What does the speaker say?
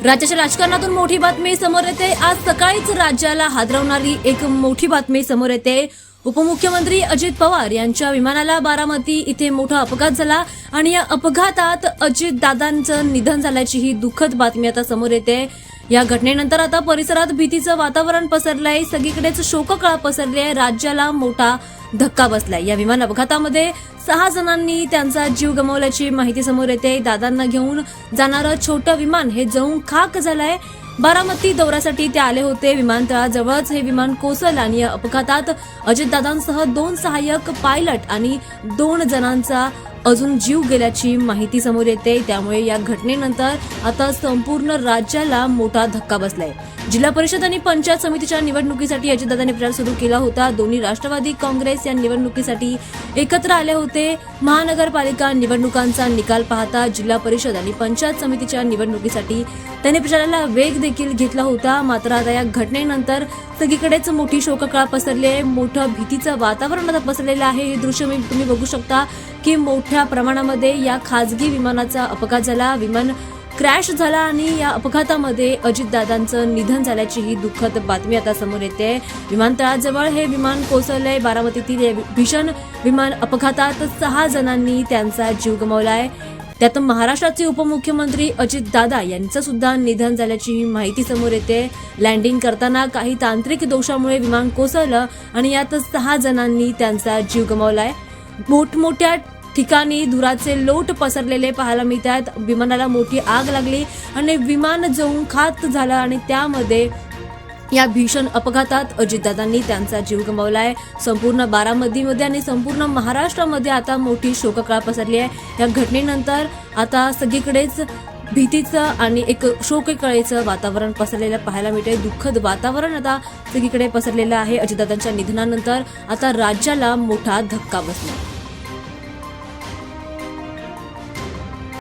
राज्याच्या राजकारणातून मोठी बातमी समोर येते। आज सकाळीच राज्याला हादरवणारी एक मोठी बातमी समोर येते। उपमुख्यमंत्री अजित पवार यांच्या विमानाला बारामती इथे मोठा अपघात झाला आणि या अपघातात अजित दादांचं निधन झाल्याची ही दुःखद बातमी आता समोर येते। या घटनेनंतर आता परिसरात भीतीचं वातावरण पसरलंय, सगळीकडेच शोककळा पसरली आहे, राज्याला मोठा धक्का बसलाय। या विमान अपघातामध्ये 6 जणांनी त्यांचा जीव गमावल्याची माहिती समोर येते। दादांना घेऊन जाणारं छोटं विमान हे जळून खाक झालंय। बारामती दौऱ्यासाठी ते आले होते। विमानतळाजवळच हे विमान कोसळलं आणि या अपघातात अजितदादांसह 2 सहाय्यक पायलट आणि 2 जणांचा अजून जीव गेल्याची माहिती समोर येते। त्यामुळे या घटनेनंतर आता संपूर्ण राज्याला मोठा धक्का बसलाय। जिल्हा परिषद आणि पंचायत समितीच्या निवडणुकीसाठी अजितदादांनी प्रचार सुरू केला होता। दोन्ही राष्ट्रवादी काँग्रेस या निवडणुकीसाठी एकत्र आले होते। महानगरपालिका निवडणुकांचा निकाल पाहता जिल्हा परिषद आणि पंचायत समितीच्या निवडणुकीसाठी त्यांनी प्रचाराला वेग देखील घेतला होता। मात्र आता या घटनेनंतर सगळीकडेच मोठी शोककळा पसरली आहे, मोठं भीतीचं वातावरण आता पसरलेलं आहे। हे दृश्य तुम्ही बघू शकता की मोठ्या प्रमाणामध्ये या खासगी विमानाचा अपघात झाला, विमान क्रॅश झाला आणि या अपघातामध्ये अजितदादांचं निधन झाल्याची ही दुःखद बातमी आता समोर येते। विमानतळाजवळ हे विमान कोसळलंय। बारामतीतील भीषण विमान अपघातात 6 जणांनी त्यांचा जीव गमावलाय। त्यात महाराष्ट्राचे उपमुख्यमंत्री अजितदादा यांचं सुद्धा निधन झाल्याची माहिती समोर येते। लँडिंग करताना काही तांत्रिक दोषामुळे विमान कोसळलं आणि यात 6 जणांनी त्यांचा जीव गमावलाय। मोठमोठ्या ठिकाणी धुराचे लोट पसरलेले पाहायला मिळतात। विमानाला मोठी आग लागली आणि विमान जळून खाक झालं आणि त्यामध्ये या भीषण अपघातात अजितदादांनी त्यांचा जीव गमावलाय। संपूर्ण बारामतीमध्ये आणि संपूर्ण महाराष्ट्रामध्ये आता मोठी शोककळा पसरली आहे। या घटनेनंतर आता सगळीकडेच भीतीचं आणि एक शोककळेचं वातावरण पसरलेलं पाहायला मिळतंय। दुःखद वातावरण आता सगळीकडे पसरलेलं आहे। अजितदादांच्या निधनानंतर आता राज्याला मोठा धक्का बसला।